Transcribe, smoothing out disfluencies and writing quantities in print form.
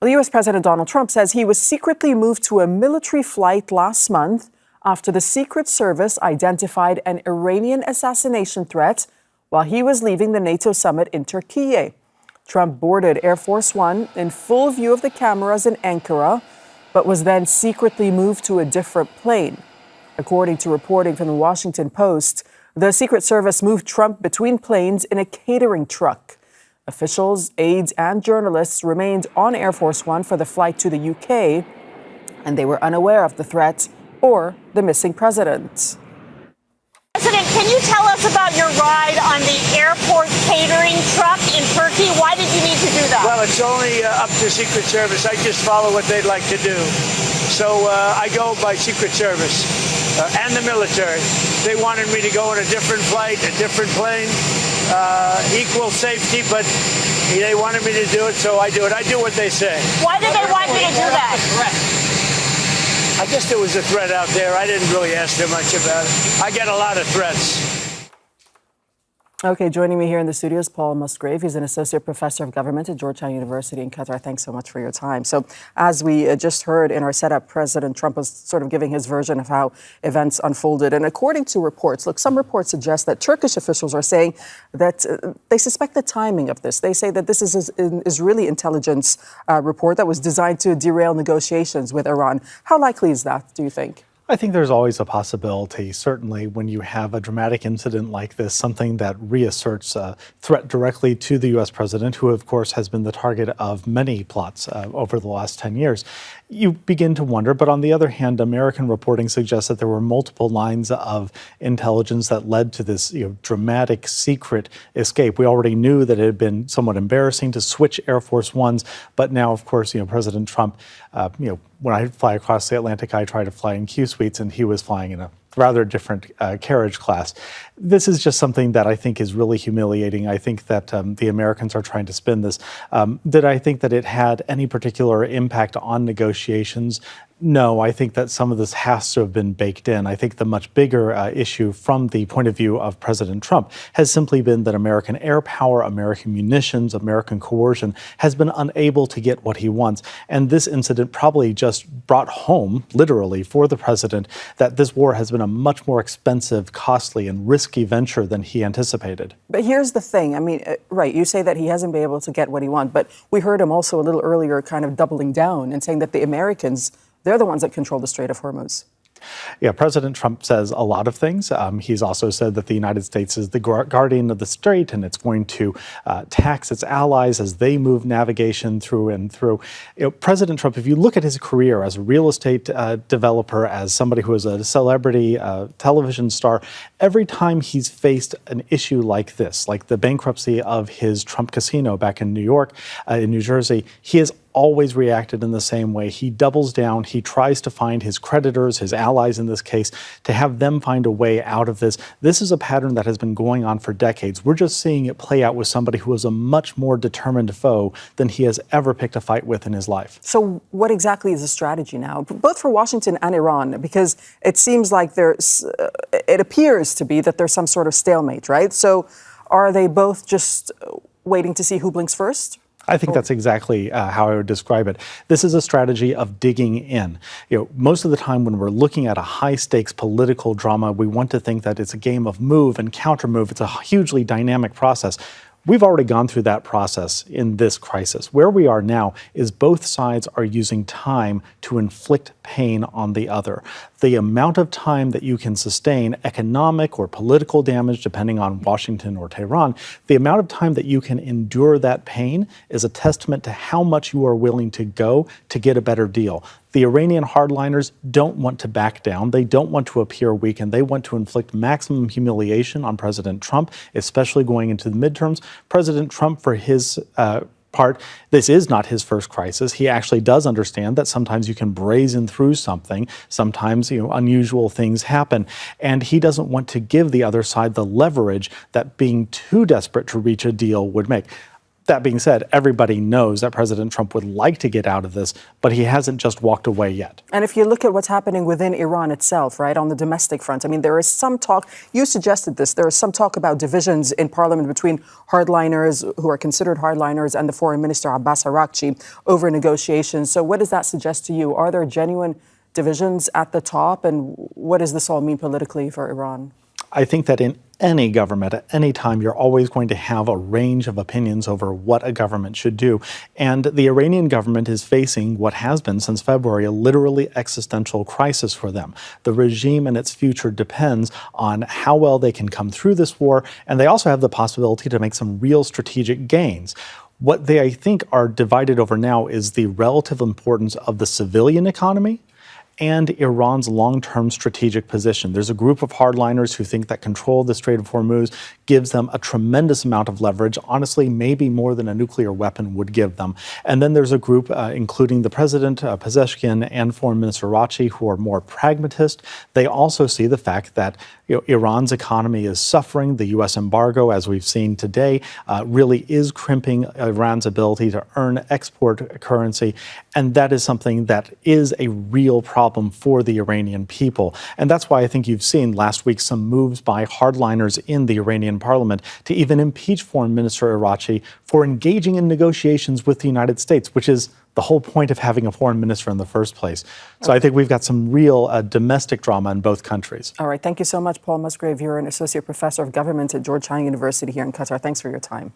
Well, U.S. President Donald Trump says he was secretly moved to a military flight last month after the Secret Service identified an Iranian assassination threat while he was leaving the NATO summit in Turkey. Trump boarded Air Force One in full view of the cameras in Ankara, but was then secretly moved to a different plane. According to reporting from the Washington Post, the Secret Service moved Trump between planes in a catering truck. Officials, aides, and journalists remained on Air Force One for the flight to the UK, and they were unaware of the threat or the missing president. President, can you tell us about your ride on the airport catering truck in Turkey? Why did you need to do that? Well, it's only up to Secret Service. I just follow what they'd like to do. So I go by Secret Service and the military. They wanted me to go on a different flight, a different plane, equal safety, but they wanted me to do it, so I do it. I do what they say. Why did they want you to do that? I guess there was a threat out there. I didn't really ask them much about it. I get a lot of threats. Okay, joining me here in the studio is Paul Musgrave. He's an associate professor of government at Georgetown University in Qatar. Thanks so much for your time. So as we just heard in our setup, President Trump was sort of giving his version of how events unfolded. And according to reports, look, some reports suggest that Turkish officials are saying that they suspect the timing of this. They say that this is an Israeli intelligence report that was designed to derail negotiations with Iran. How likely is that, do you think? I think there's always a possibility, certainly when you have a dramatic incident like this, something that reasserts a threat directly to the U.S. president, who, of course, has been the target of many plots over the last 10 years. You begin to wonder, but on the other hand, American reporting suggests that there were multiple lines of intelligence that led to this dramatic secret escape. We already knew that it had been somewhat embarrassing to switch Air Force Ones, but now, of course, President Trump, when I fly across the Atlantic, I try to fly in Q suites, and he was flying in a rather different carriage class. This is just something that I think is really humiliating. I think that the Americans are trying to spin this. Did I think that it had any particular impact on negotiations? No, I think that some of this has to have been baked in. I think the much bigger issue from the point of view of President Trump has simply been that American air power, American munitions, American coercion has been unable to get what he wants. And this incident probably just brought home, literally, for the president that this war has been a much more expensive, costly, and risky venture than he anticipated. But here's the thing. I mean, right, you say that he hasn't been able to get what he wants, but we heard him also a little earlier kind of doubling down and saying that the Americans, they're the ones that control the Strait of Hormuz. Yeah, President Trump says a lot of things. He's also said that the United States is the guardian of the strait, and it's going to tax its allies as they move navigation through and through. President Trump, if you look at his career as a real estate developer, as somebody who is a celebrity television star, every time he's faced an issue like this, like the bankruptcy of his Trump casino back in New York, in New Jersey, he has always reacted in the same way. He doubles down. He tries to find his creditors, his allies in this case, to have them find a way out of this. This is a pattern that has been going on for decades. We're just seeing it play out with somebody who is a much more determined foe than he has ever picked a fight with in his life. So what exactly is the strategy now, both for Washington and Iran? Because it seems like it appears to be that there's some sort of stalemate, right? So are they both just waiting to see who blinks first? I think that's exactly how I would describe it. This is a strategy of digging in. Most of the time when we're looking at a high-stakes political drama, we want to think that it's a game of move and counter-move. It's a hugely dynamic process. We've already gone through that process in this crisis. Where we are now is both sides are using time to inflict pain on the other. The amount of time that you can sustain economic or political damage, depending on Washington or Tehran, the amount of time that you can endure that pain is a testament to how much you are willing to go to get a better deal. The Iranian hardliners don't want to back down. They don't want to appear weak, and they want to inflict maximum humiliation on President Trump, especially going into the midterms. President Trump, for his part, this is not his first crisis. He actually does understand that sometimes you can brazen through something. Sometimes, unusual things happen. And he doesn't want to give the other side the leverage that being too desperate to reach a deal would make. That being said, everybody knows that President Trump would like to get out of this, but he hasn't just walked away yet. And if you look at what's happening within Iran itself, right, on the domestic front, I mean, there is some talk, you suggested this, there is some talk about divisions in parliament between hardliners who are considered hardliners and the foreign minister Abbas Araghchi over negotiations. So what does that suggest to you? Are there genuine divisions at the top? And what does this all mean politically for Iran? I think that in any government, at any time, you're always going to have a range of opinions over what a government should do. And the Iranian government is facing what has been since February a literally existential crisis for them. The regime and its future depends on how well they can come through this war, and they also have the possibility to make some real strategic gains. What they, I think, are divided over now is the relative importance of the civilian economy and Iran's long-term strategic position. There's a group of hardliners who think that control of the Strait of Hormuz gives them a tremendous amount of leverage, honestly, maybe more than a nuclear weapon would give them. And then there's a group, including the president, Pezeshkian, and Foreign Minister Araghchi, who are more pragmatist. They also see the fact that Iran's economy is suffering. The U.S. embargo, as we've seen today, really is crimping Iran's ability to earn export currency. And that is something that is a real problem for the Iranian people. And that's why I think you've seen last week some moves by hardliners in the Iranian parliament to even impeach Foreign Minister Araghchi for engaging in negotiations with the United States, which is the whole point of having a foreign minister in the first place. So I think we've got some real domestic drama in both countries. All right. Thank you so much, Paul Musgrave. You're an associate professor of government at Georgetown University here in Qatar. Thanks for your time.